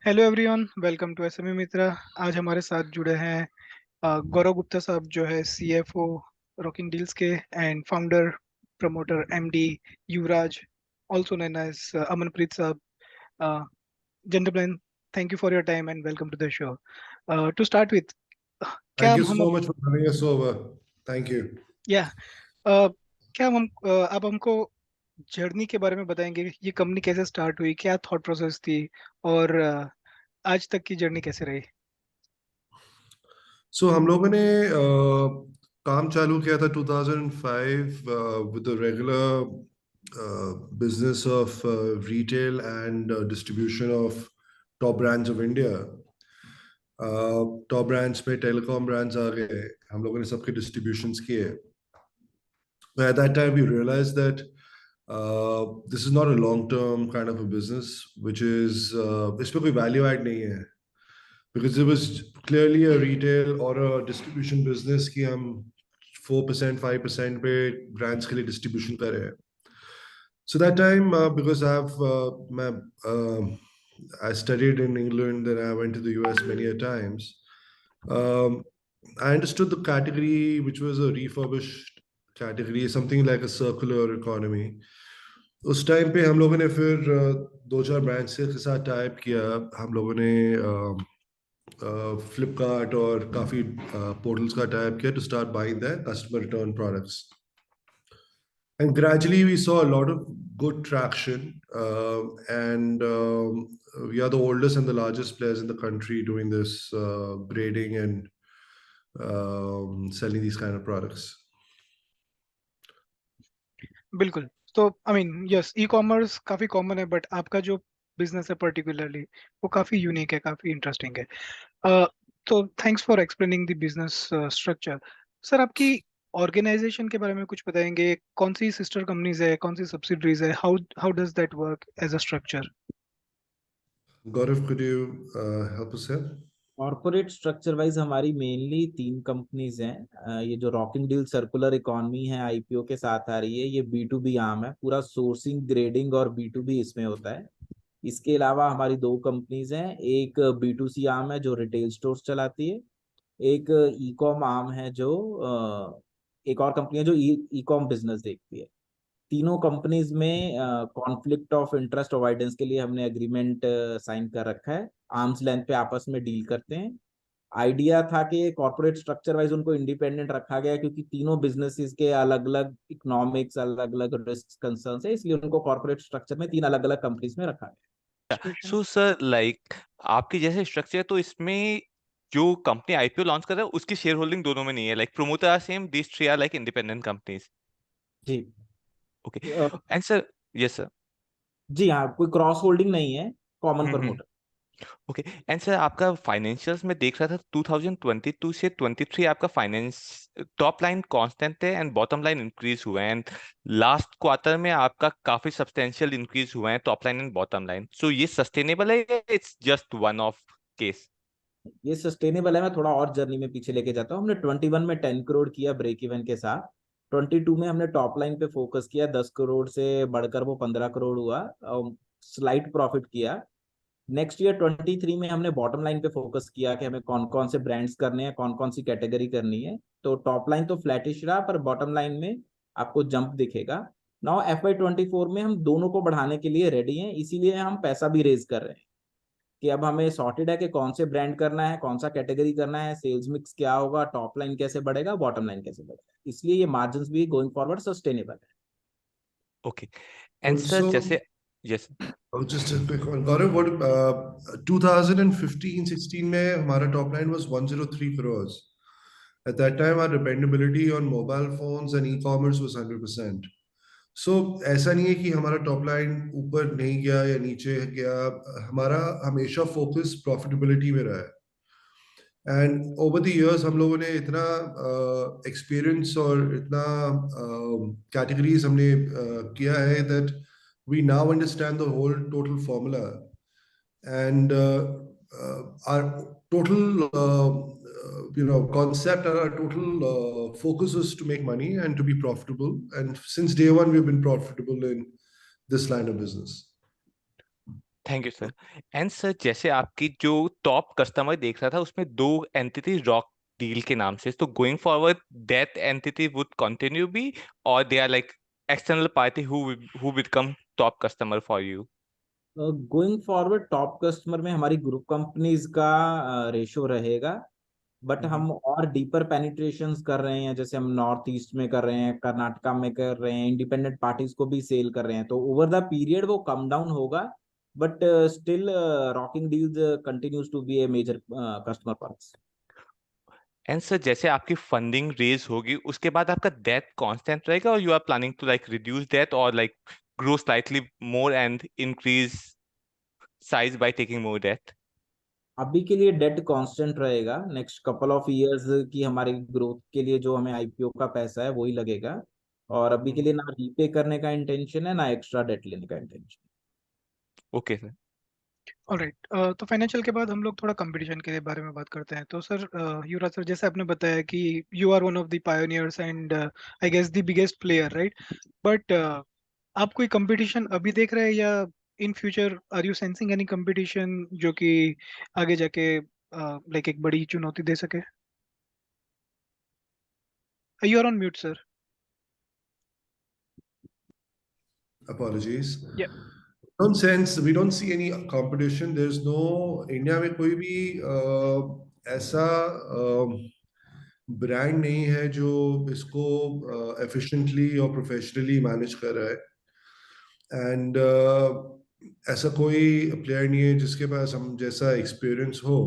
Hello everyone, welcome to SMEmitra। आज हमारे साथ जुड़े हैं गौरव गुप्ता साहब, जो है CFO रॉकिंग डील्स के, and founder promoter MD Yuvraj, also known as Amanpreet sahab. Gentlemen, thank you for your time and welcome to the show. To start with, क्या Thank you हम so much for having us over. Thank you. या क्या आप हमको journey के बारे में बताएंगे? ये कंपनी कैसे स्टार्ट हुई, क्या थॉट प्रोसेस थी, और आज तक की जर्नी कैसे रही? So हम लोगों ने काम चालू किया था 2005 with the regular business of retail and distribution of top brands of India. Top brands में टेलीकॉम ब्रांड्स आ गए, हम लोगों ने सबके डिस्ट्रीब्यूशंस किए. But at that time we realized that this is not a long term kind of a business, which is इसमें कोई value add नहीं है, because it was clearly a retail or a distribution business कि हम 4% 5% पे brands के लिए distribution कर रहे हैं. So that time, because I studied in England, then I went to the US many a times. Um, I understood the category, which was a refurbished category, something like a circular economy. उस time पे हम लोगों ने फिर दो चार brands के साथ टाइप किया. हम लोगों ने फ्लिपकार्ट और काफ़ी पोर्टल्स का टाइप किया to start buying their customer return products. And gradually we saw a lot of good traction, and we are the oldest and the largest players in the country doing this grading and selling these kind of products. बिल्कुल। तो I mean yes, e commerce काफी common है, but आपका जो business है particularly वो काफी unique है, काफी इंटरेस्टिंग है। तो thanks for explaining the business structure. Sir, आपकी ऑर्गेनाइजेशन के बारे में कुछ बताएंगे? कौन सी सिस्टर कंपनीज है, कौन सी सब्सिडरीज है, how how does that work as a structure? Gaurav, could you help us here? Corporate structure wise हमारी मेनली तीन कंपनीज हैं। ये जो रॉकिंग डील सर्कुलर इकॉनमी है, आईपीओ के साथ आ रही है, ये B2B आर्म है। पूरा सोर्सिंग, ग्रेडिंग और B2B इसमें होता है। इसके अलावा हमारी दो कंपनीज हैं, एक B2C आर्म है जो रिटेल स्टोर्स चलाती है, एक ई कॉम आर्म है जो एक और कंपनी है जो ई कॉम बिजनेस देखती है। तीनों कंपनीज में कॉन्फ्लिक्ट ऑफ इंटरेस्ट अवॉइडेंस के लिए हमने एग्रीमेंट साइन कर रखा है। आर्म्स लेंथ पे आपस में डील करते हैं। आइडिया था कि कॉर्पोरेट स्ट्रक्चर वाइज उनको इंडिपेंडेंट रखा गया, क्योंकि तीनों बिजनेसेस के अलग अलग इकोनॉमिक्स, अलग अलग रिस्क कंसर्न्स है, इसलिए उनको कॉर्पोरेट स्ट्रक्चर में तीन अलग अलग कंपनीज में रखा गया। सो सर, लाइक आपकी जैसे स्ट्रक्चर है, तो इसमें जो कंपनी आईपीओ लॉन्च कर रहा है उसकी शेयर होल्डिंग दोनों में नहीं है, like promoter are same, these three are like independent companies. जी okay. And sir, yes sir. जी हाँ, कोई क्रॉस होल्डिंग नहीं है, common promoter. Okay. And sir, आपका फाइनेंशियल्स में देख रहा था 2022 से 23 आपका फाइनेंस टॉप लाइन कांस्टेंट है एंड बॉटम लाइन इंक्रीज हुआ है, एंड लास्ट क्वार्टर में आपका काफी सब्सटेंशियल इंक्रीज हुआ है top line and bottom line. So ये सस्टेनेबल है या it's just one off case? ये सस्टेनेबल है। मैं थोड़ा और जर्नी में पीछे लेके जाता हूँ। हमने 21 में 10 करोड़ किया ब्रेक इवन के साथ। 22 में हमने टॉप लाइन पे फोकस किया, 10 करोड़ से बढ़कर वो 15 करोड़ हुआ, स्लाइट प्रॉफिट किया। नेक्स्ट ईयर 23 में हमने बॉटम लाइन पे फोकस किया कि हमें कौन कौन से ब्रांड्स करने हैं, कौन कौन सी कैटेगरी करनी है। तो टॉप लाइन तो फ्लैटिश रहा, पर बॉटम लाइन में आपको जंप दिखेगा। नाउ FY24 में हम दोनों को बढ़ाने के लिए रेडी हैं, इसीलिए हम पैसा भी रेज कर रहे हैं कि अब हमें सॉर्टेड है कि कौन से ब्रांड करना है, कौन सा कैटेगरी करना है, सेल्स मिक्स क्या होगा, टॉप लाइन कैसे बढ़ेगा, बॉटम लाइन कैसे बढ़ेगा। इसलिए ये मार्जिन्स भी गोइंग फॉरवर्ड सस्टेनेबल है। ओके। एंड सर, जैसे yes, Just a quick one, Gaurav. What 2015-16 में हमारा top line was 103 crores. At that time, our dependability on mobile phones and e-commerce was 100%. So ऐसा नहीं है कि हमारा top line ऊपर नहीं गया या नीचे गया. हमारा हमेशा focus profitability में रहा है. And over the years हम लोगों ने इतना experience और इतना categories हमने किया है that we now understand the whole total formula, and our total concept and our total focus is to make money and to be profitable, and since day one we've been profitable in this line of business. Thank you sir. And sir जैसे आपकी जो top customer देख रहा था उसमें दो entity rock deal के नाम से, तो going forward that entity would continue be, और they are like external party who become top customer for you? Going forward top customer में हमारी ग्रुप कंपनीज का रेशो रहेगा, बट हम और डीपर पेनिट्रेशंस कर रहे हैं, जैसे हम नॉर्थ ईस्ट में कर रहे हैं, कर्नाटका में कर रहे हैं, इंडिपेंडेंट पार्टीज को भी सेल कर रहे हैं, तो ओवर द पीरियड वो कम डाउन होगा, but still rocking deals continues to be a major customer for us. And sir जैसे आपकी फंडिंग रेज होगी उसके बाद आपका डेट कांस्टेंट रहेगा, और you are planning to like reduce debt और like grow slightly more and increase size by taking more debt? अभी के लिए डेट कांस्टेंट रहेगा, नेक्स्ट कपल ऑफ इयर्स की हमारी ग्रोथ के लिए जो हमें आईपीओ का पैसा है वही लगेगा, और अभी के लिए ना रीपे करने का इंटेंशन है ना एक्स्ट्रा डेट लेने का इंटेंशन। Okay sir. ऑलराइट, तो फाइनेंशियल के बाद हम लोग थोड़ा कंपटीशन के बारे में बात करते हैं। तो सर, युवराज सर, जैसे आपने बताया कि you are one of the pioneers and I guess the biggest player, right? But आप कोई कंपटीशन अभी देख रहे हैं, या in future are you sensing any competition जो कि आगे जाके लाइक एक बड़ी चुनौती दे सके? You are on mute sir. Apologies. या Don't sense, we don't see any competition. There's no India में कोई भी ऐसा ब्रांड नहीं है जो इसको efficiently और professionally मैनेज कर रहा है, एंड ऐसा कोई प्लेयर नहीं है जिसके पास हम जैसा एक्सपीरियंस हो.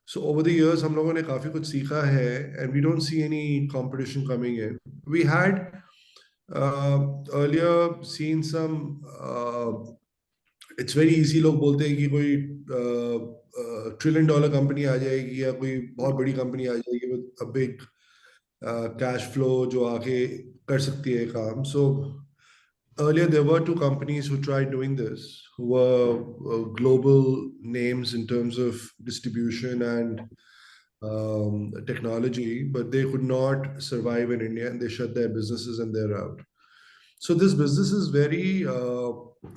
So over the years हम लोगों ने काफी कुछ सीखा है, and we don't see any competition coming in. We had earlier seen some it's very easy, लोग बोलते हैं कि कोई $1 trillion कंपनी आ जाएगी या कोई बहुत बड़ी कंपनी आ जाएगी with a big cash flow जो आके कर सकती है काम. So earlier there were two companies who tried doing this, who were global names in terms of distribution and technology, but they could not survive in India and they shut their businesses and they're out. So this business is very,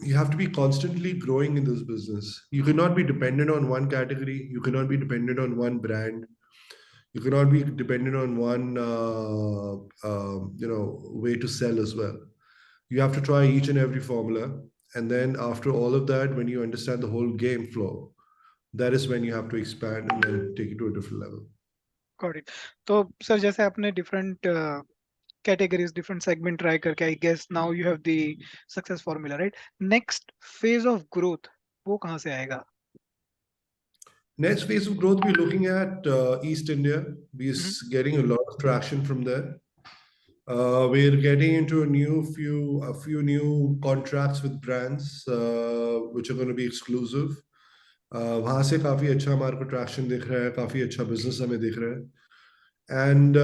you have to be constantly growing in this business. You cannot be dependent on one category. You cannot be dependent on one brand. You cannot be dependent on one, way to sell as well. You have to try each and every formula. And then after all of that, when you understand the whole game flow, that is when you have to expand and then take it to a different level. Got it. तो sir, जैसे आपने different categories, different segment try करके, I guess now you have the success formula, right? Next phase of growth वो कहाँ से आएगा? Next phase of growth, we're looking at East India. We're getting a lot of traction from there. We're getting into a few new contracts with brands which are going to be exclusive. वहाँ से काफी अच्छा हमारे को traction दिख रहा है, काफी अच्छा बिजनेस हमें दिख रहा है. एंड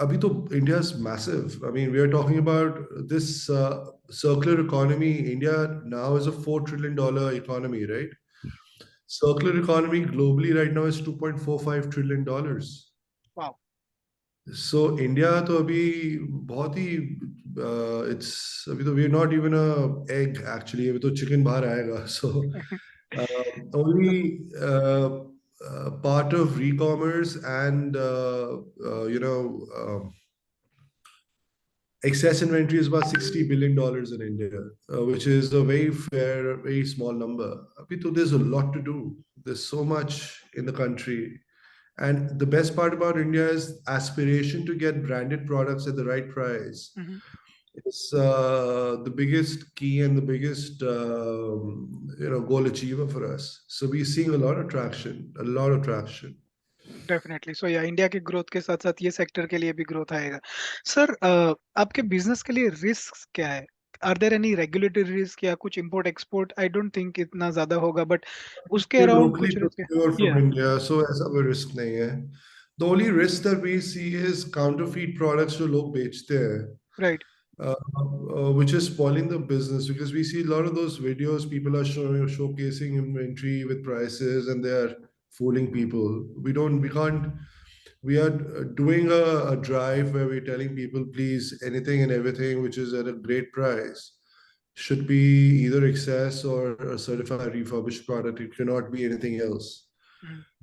अभी तो India is massive. I mean, we are talking about this circular economy. India now is a $4 trillion economy, right? Circular economy globally right now is $2.45 trillion. Wow. So India तो अभी बहुत ही it's अभी तो we are not even a egg actually, अभी तो chicken बाहर आएगा. So only part of re-commerce and excess inventory is about $60 billion in India, which is a very fair, very small number. Abhi there's a lot to do. There's so much in the country. And the best part about India is aspiration to get branded products at the right price. It's the biggest key and the biggest goal achiever for us. So we're seeing a lot of traction, a lot of traction. Definitely. So yeah India के growth के साथ साथ ये sector के लिए भी growth आएगा। Sir, आपके बिजनेस के लिए रिस्क क्या है? Are there any regulatory risk या कुछ import export? I don't think इतना ज्यादा होगा, बट उसके We're अराउंड locally कुछ रिस्क है? procured from या India, so ऐसा कोई risk नहीं है. The only risk that we see is counterfeit products जो लोग बेचते हैं, right. which is spoiling the business, because we see a lot of those videos. People are showcasing inventory with prices, and they are fooling people. We can't. We are doing a drive where we're telling people, please, anything and everything which is at a great price, should be either excess or a certified refurbished product. It cannot be anything else.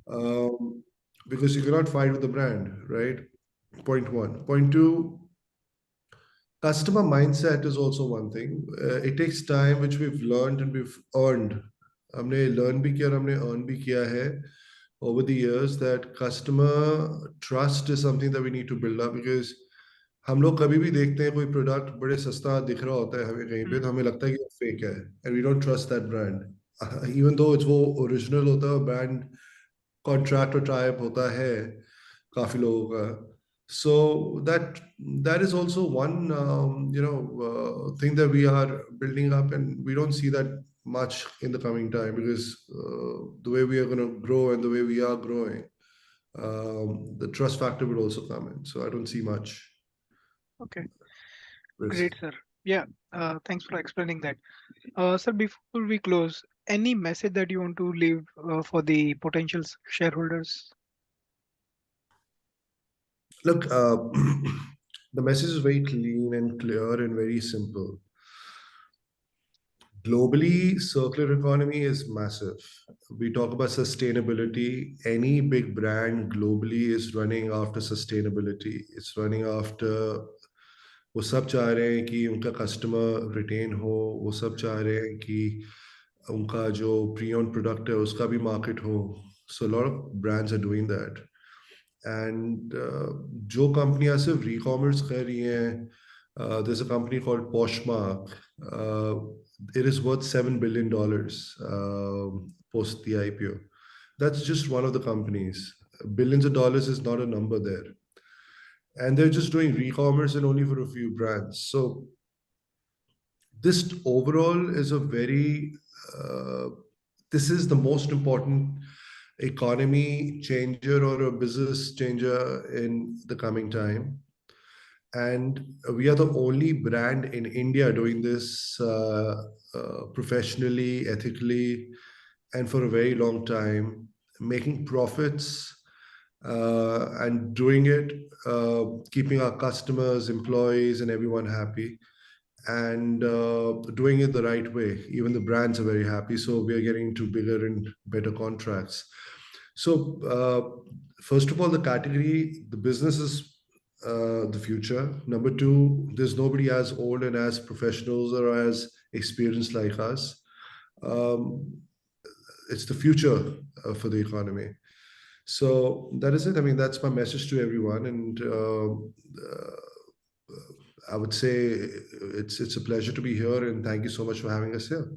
Mm. Because you cannot fight with the brand, right? Point one. Point two, customer mindset is also one thing. It takes time, which we've learned and we've earned. हमने learn भी किया और हमने earn भी किया है over the years that customer trust is something that we need to build up, because हम लोग कभी भी देखते हैं कोई प्रोडक्ट बड़े सस्ता दिख रहा होता है हमें कहीं पे, तो हमें लगता है कि फेक है, and we don't trust that brand even though it's वो original होता है, brand contract or tie-up होता है काफी लोगों का. So that is also one thing that we are building up, and we don't see that much in the coming time, because the way we are going to grow and the way we are growing, the trust factor will also come in. So I don't see much Okay, risk. great, sir. Yeah, thanks for explaining that. Sir, before we close, any message that you want to leave for the potential shareholders? Look, the message is very clean and clear and very simple. Globally, circular economy is massive. We talk about sustainability. Any big brand globally is running after sustainability. It's running after, वो सब चाह रहे हैं कि उनका customer retain हो, वो सब चाह रहे हैं कि उनका जो प्री ओन्ड प्रोडक्ट है उसका भी मार्केट हो. So a lot of brands are doing that. And जो कंपनियां सिर्फ e-commerce कर रही हैं, there's a company called Poshmark. It is worth $7 billion post the IPO. That's just one of the companies. Billions of dollars is not a number there. And they're just doing e-commerce and only for a few brands. So this overall is a very, this is the most important economy changer or a business changer in the coming time. And we are the only brand in India doing this professionally, ethically, and for a very long time, making profits and doing it, keeping our customers, employees, and everyone happy, and doing it the right way. Even the brands are very happy. So we are getting into bigger and better contracts. So first of all, the category, the business is the future. Number two, there's nobody as old and as professionals or as experienced like us. It's the future for the economy. So that is it. I mean, that's my message to everyone. And I would say it's a pleasure to be here, and thank you so much for having us here.